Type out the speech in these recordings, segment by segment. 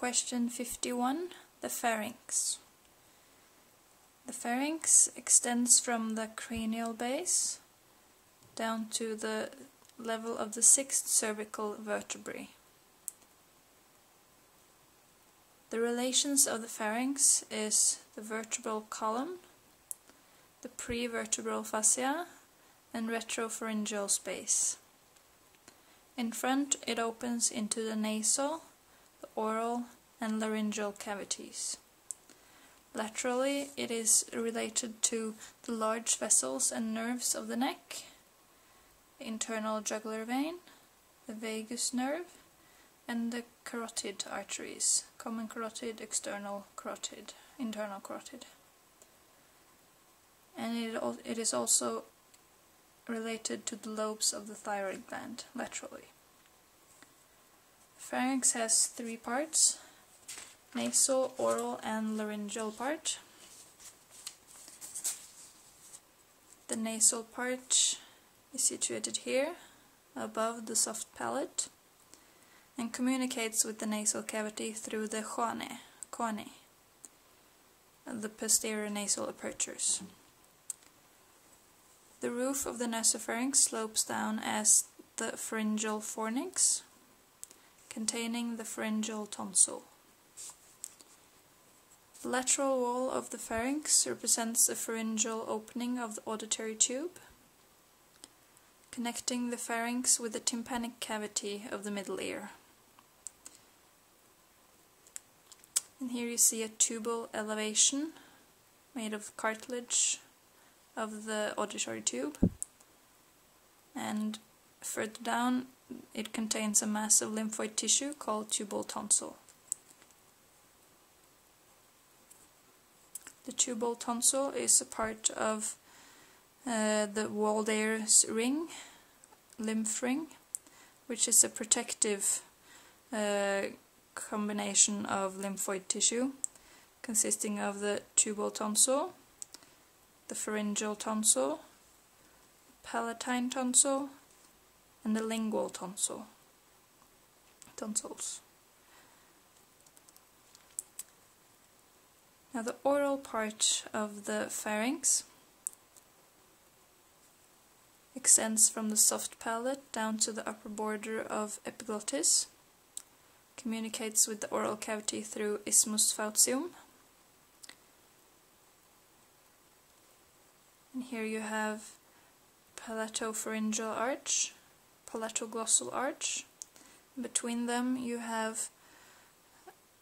Question 51. The pharynx. The pharynx extends from the cranial base down to the level of the 6th cervical vertebrae. The relations of the pharynx is the vertebral column, the prevertebral fascia, and retropharyngeal space. In front it opens into the nasal, the oral, and laryngeal cavities. Laterally it is related to the large vessels and nerves of the neck, the internal jugular vein, the vagus nerve, and the carotid arteries, common carotid, external carotid, internal carotid. And it is also related to the lobes of the thyroid gland, laterally. The pharynx has 3 parts: nasal, oral, and laryngeal part. The nasal part is situated here, above the soft palate, and communicates with the nasal cavity through the choanae, the posterior nasal apertures. The roof of the nasopharynx slopes down as the pharyngeal fornix, containing the pharyngeal tonsil. The lateral wall of the pharynx represents the pharyngeal opening of the auditory tube, connecting the pharynx with the tympanic cavity of the middle ear. And here you see a tubal elevation made of cartilage of the auditory tube, and further down it contains a mass of lymphoid tissue called tubal tonsil. The tubal tonsil is a part of the Waldeyr's ring, lymph ring, which is a protective combination of lymphoid tissue consisting of the tubal tonsil, the pharyngeal tonsil, palatine tonsil, and the lingual tonsils. Now the oral part of the pharynx extends from the soft palate down to the upper border of epiglottis, communicates with the oral cavity through isthmus fautium. And here you have palatopharyngeal arch, palatoglossal arch. Between them you have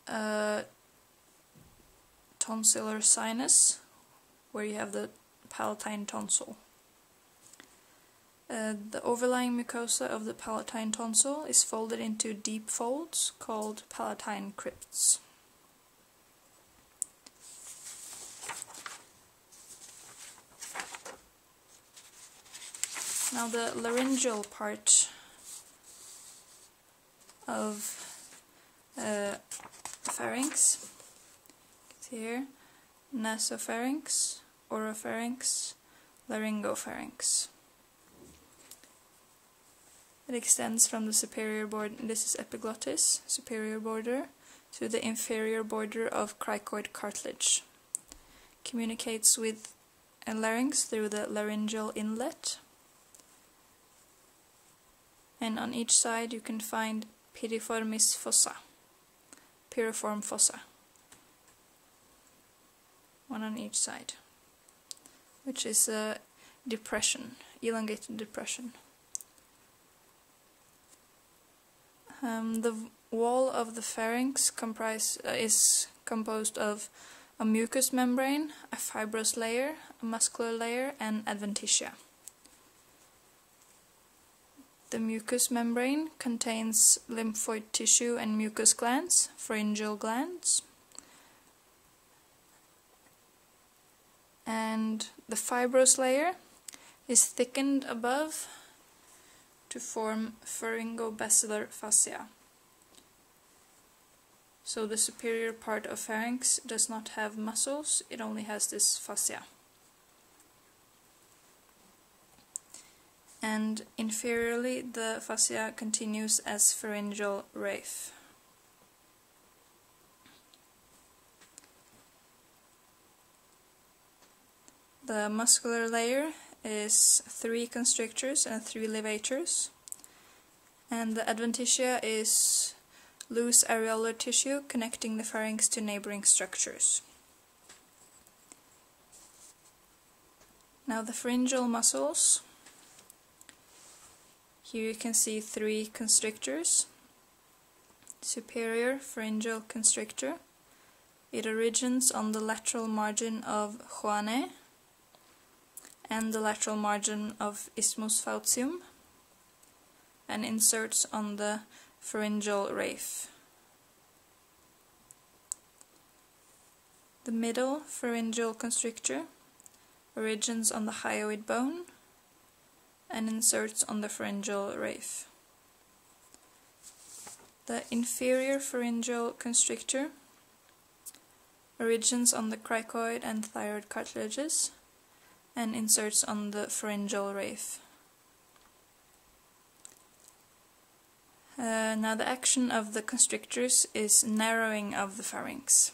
a tonsillar sinus, where you have the palatine tonsil. The overlying mucosa of the palatine tonsil is folded into deep folds called palatine crypts. Now the laryngeal part of pharynx, here, nasopharynx, oropharynx, laryngopharynx. It extends from the superior border, this is epiglottis, superior border, to the inferior border of cricoid cartilage. Communicates with a larynx through the laryngeal inlet. And on each side you can find piriform fossa. One on each side, which is a depression, elongated depression. The wall of the pharynx is composed of a mucous membrane, a fibrous layer, a muscular layer, and adventitia. The mucous membrane contains lymphoid tissue and mucous glands, pharyngeal glands. And the fibrous layer is thickened above to form pharyngobasilar fascia. So the superior part of pharynx does not have muscles, it only has this fascia. And inferiorly the fascia continues as pharyngeal raphe. The muscular layer is 3 constrictors and 3 levators, and the adventitia is loose areolar tissue connecting the pharynx to neighboring structures. Now the pharyngeal muscles. Here you can see 3 constrictors. Superior pharyngeal constrictor. It originates on the lateral margin of choanae and the lateral margin of isthmus fautium, and inserts on the pharyngeal raphe. The middle pharyngeal constrictor originates on the hyoid bone and inserts on the pharyngeal raphe. The inferior pharyngeal constrictor originates on the cricoid and thyroid cartilages and inserts on the pharyngeal raphe. Now the action of the constrictors is narrowing of the pharynx.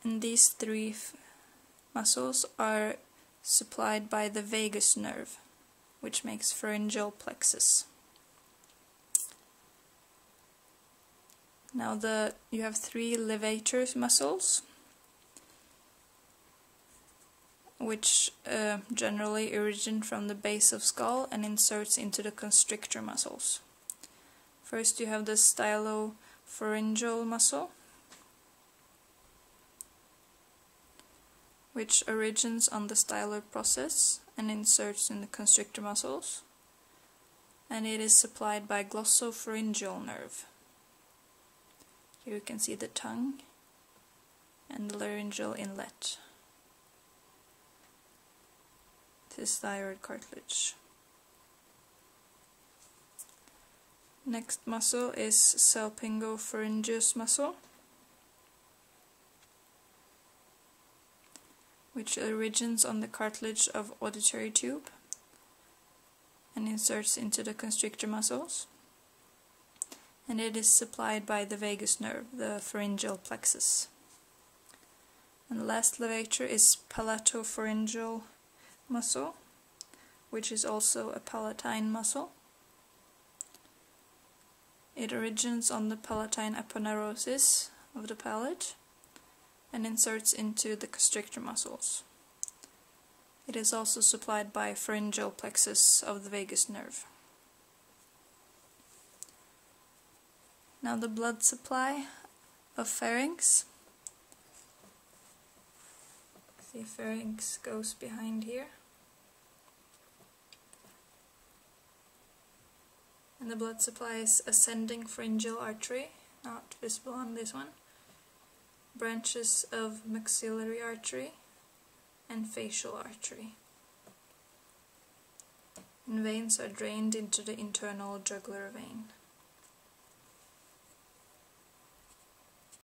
And these 3 muscles are supplied by the vagus nerve, which makes pharyngeal plexus. Now you have 3 levator muscles, which generally originate from the base of skull and inserts into the constrictor muscles. First you have the stylopharyngeal muscle, which originates on the stylar process and inserts in the constrictor muscles, and it is supplied by glossopharyngeal nerve. Here you can see the tongue and the laryngeal inlet. This is thyroid cartilage. Next muscle is salpingopharyngeus muscle, which originates on the cartilage of auditory tube and inserts into the constrictor muscles, and it is supplied by the vagus nerve, the pharyngeal plexus. And the last levator is palatopharyngeal muscle, which is also a palatine muscle. It originates on the palatine aponeurosis of the palate and inserts into the constrictor muscles. It is also supplied by pharyngeal plexus of the vagus nerve. Now the blood supply of pharynx. The pharynx goes behind here. And the blood supply is ascending pharyngeal artery, not visible on this one, branches of maxillary artery and facial artery. And veins are drained into the internal jugular vein.